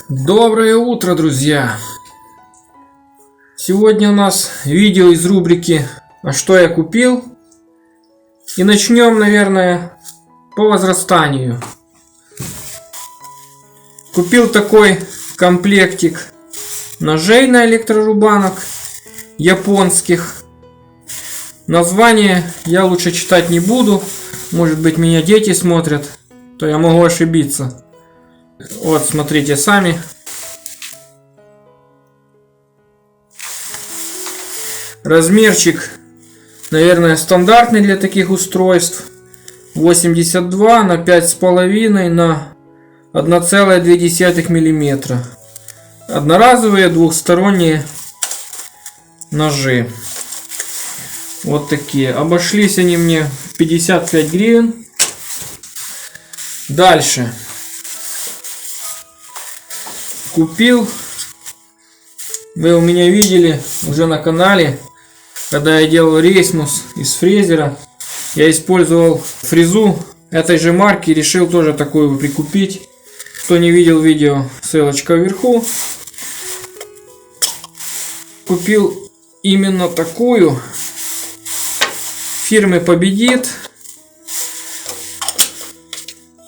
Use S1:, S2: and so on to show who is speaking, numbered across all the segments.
S1: Доброе утро, друзья! Сегодня у нас видео из рубрики «А что я купил?» И начнем, наверное, по возрастанию. Купил такой комплектик ножей на электрорубанок японских. Название я лучше читать не буду. Может быть, меня дети смотрят, то я могу ошибиться. Вот, смотрите сами. Размерчик, наверное, стандартный для таких устройств. 82 на 5,5 на 1,2 мм. Одноразовые двухсторонние ножи. Вот такие. Обошлись они мне в 55 гривен. Дальше. Купил. Вы у меня видели уже на канале, когда я делал рейсмус из фрезера. Я использовал фрезу этой же марки. Решил тоже такую прикупить. Кто не видел видео, ссылочка вверху. Купил именно такую. Фирмы Победит.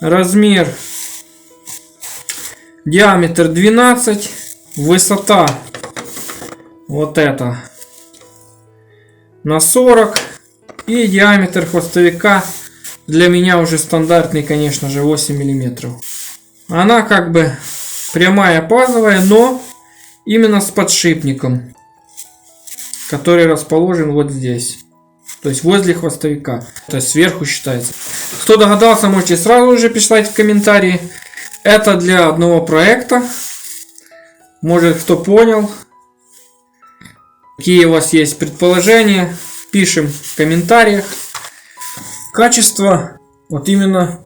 S1: Размер, диаметр 12, высота вот это на 40 и диаметр хвостовика для меня уже стандартный, конечно же, 8 мм. Она как бы прямая пазовая, но именно с подшипником, который расположен вот здесь. То есть возле хвостовика. То есть сверху считается. Кто догадался, можете сразу же писать в комментарии. Это для одного проекта. Может, кто понял. Какие у вас есть предположения, пишем в комментариях. Качество, вот именно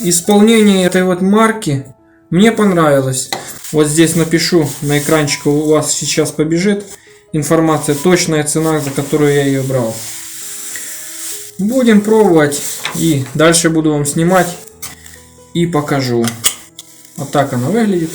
S1: исполнение этой вот марки мне понравилось. Вот здесь напишу, на экранчике у вас сейчас побежит информация, точная цена, за которую я ее брал. Будем пробовать, и дальше буду вам снимать и покажу. Вот так она выглядит.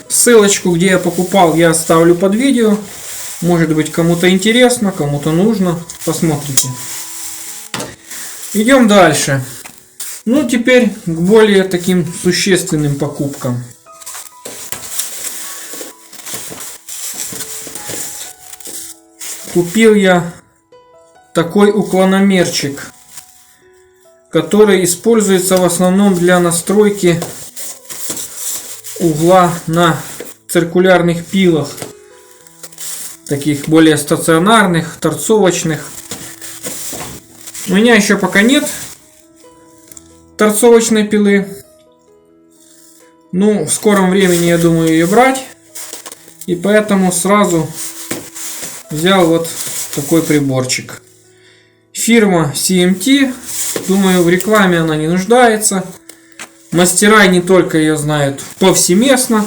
S1: Ссылочку, где я покупал, я оставлю под видео. Может быть, кому-то интересно, кому-то нужно. Посмотрите. Идем дальше. Ну, теперь к более таким существенным покупкам. Купил я такой уклономерчик, который используется в основном для настройки угла на циркулярных пилах, таких более стационарных, торцовочных. У меня еще пока нет торцовочной пилы. Ну, в скором времени я думаю ее брать. И поэтому сразу взял вот такой приборчик. Фирма CMT. Думаю, в рекламе она не нуждается. Мастера не только ее знают повсеместно.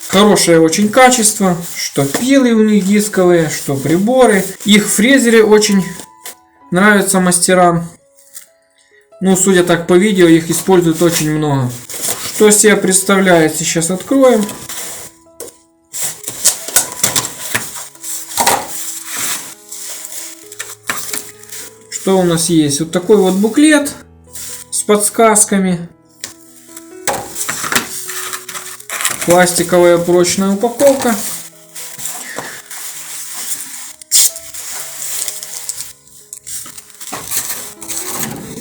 S1: Хорошее очень качество. Что пилы у них дисковые, что приборы. Их фрезеры очень нравятся мастерам. Ну, судя так по видео, их используют очень много. Что себя представляет, сейчас откроем. Что у нас есть? Вот такой вот буклет с подсказками. Пластиковая прочная упаковка.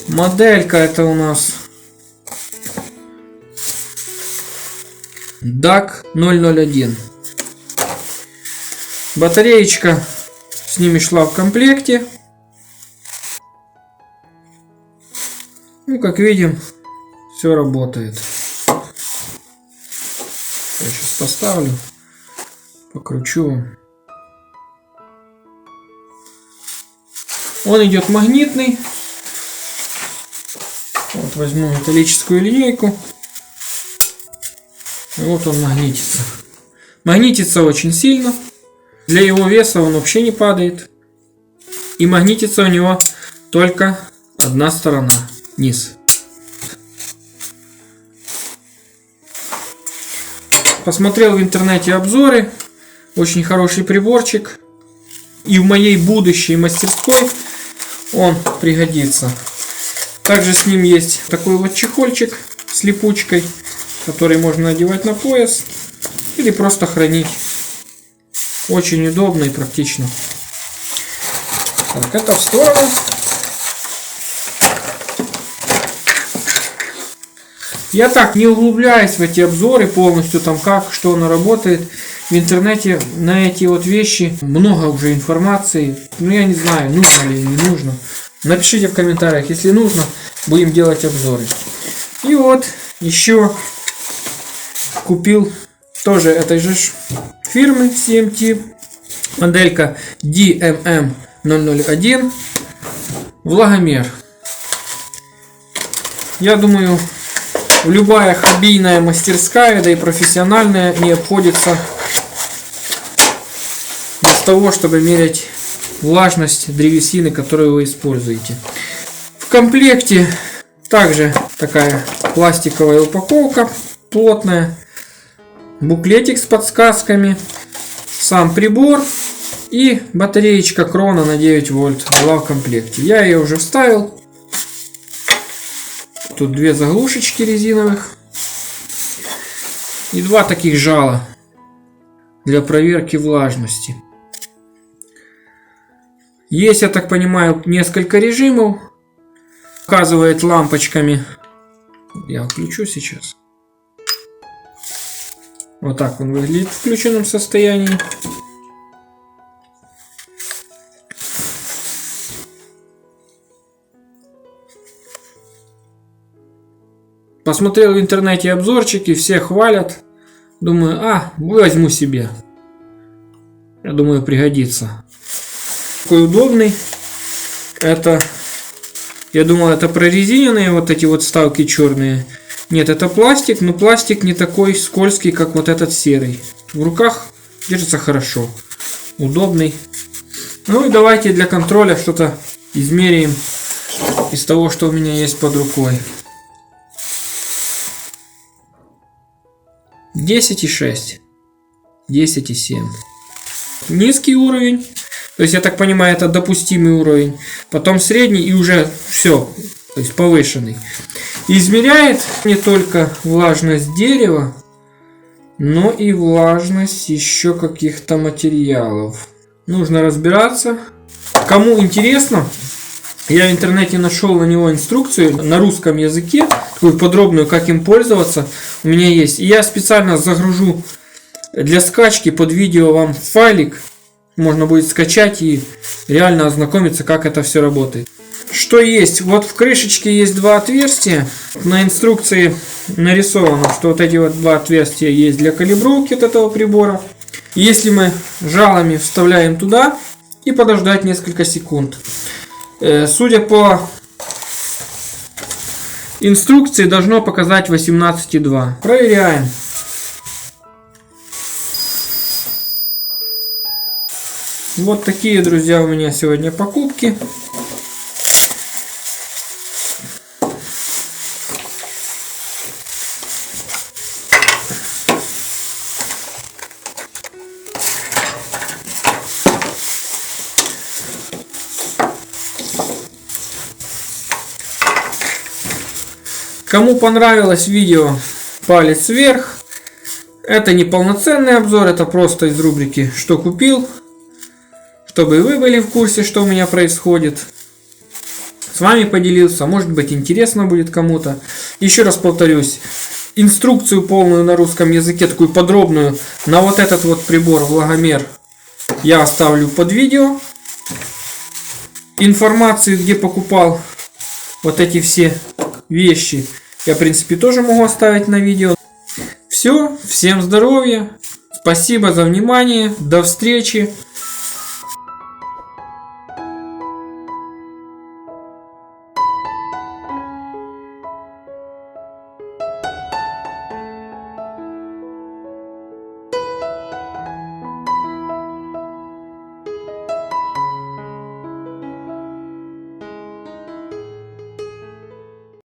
S1: Моделька это у нас DAC 001. Батареечка с ними шла в комплекте. Ну, как видим, все работает. Я сейчас поставлю, покручу. Он идет магнитный, Вот возьму металлическую линейку. И вот он магнитится. Магнитится очень сильно. Для его веса он вообще не падает. И магнитится у него только одна сторона, низ. Посмотрел в интернете обзоры. Очень хороший приборчик. И в моей будущей мастерской он пригодится. Также с ним есть такой вот чехольчик с липучкой, который можно надевать на пояс или просто хранить. Очень удобно и практично. Так, это в сторону. Я так не углубляюсь в эти обзоры полностью, там как, что оно работает. В интернете на эти вот вещи много уже информации. Ну я не знаю, нужно ли, не нужно. Напишите в комментариях, если нужно, будем делать обзоры. И вот еще купил тоже этой же фирмы CMT. Моделька DMM001. Влагомер. Я думаю, любая хоббийная мастерская, да и профессиональная, не обходится без того, чтобы мерять влажность древесины, которую вы используете. В комплекте также такая пластиковая упаковка плотная, буклетик с подсказками, сам прибор и батареечка Крона на 9 вольт была в комплекте. Я ее уже вставил. Тут две заглушечки резиновых и два таких жала для проверки влажности. Есть, я так понимаю, несколько режимов. Указывает лампочками. Я включу сейчас. Вот так он выглядит в включенном состоянии. Посмотрел в интернете обзорчики, все хвалят. Думаю, возьму себе. Я думаю, пригодится. Такой удобный. Это, я думал, это прорезиненные вот эти вот вставки черные. Нет, это пластик, но пластик не такой скользкий, как вот этот серый. В руках держится хорошо. Удобный. Ну и давайте для контроля что-то измеряем из того, что у меня есть под рукой. 10,6. 10,7. Низкий уровень. То есть, я так понимаю, это допустимый уровень. Потом средний и уже все. То есть, повышенный. Измеряет не только влажность дерева, но и влажность еще каких-то материалов. Нужно разбираться. Кому интересно, я в интернете нашел на него инструкцию на русском языке, такую подробную, как им пользоваться. У меня есть. И я специально загружу для скачки под видео вам файлик. Можно будет скачать и реально ознакомиться, как это все работает. Что есть? Вот в крышечке есть два отверстия. На инструкции нарисовано, что вот эти вот два отверстия есть для калибровки от этого прибора. Если мы жалами вставляем туда и подождать несколько секунд. Судя по инструкции, должно показать 18,2. Проверяем. Вот такие, друзья, у меня сегодня покупки. Кому понравилось видео, палец вверх. Это не полноценный обзор, это просто из рубрики «Что купил?», чтобы вы были в курсе, что у меня происходит. С вами поделился, может быть, интересно будет кому-то. Еще раз повторюсь, инструкцию полную на русском языке, такую подробную, на вот этот вот прибор влагомер я оставлю под видео. Информацию, где покупал вот эти все вещи, я, в принципе, тоже могу оставить на видео. Все, всем здоровья, спасибо за внимание, до встречи.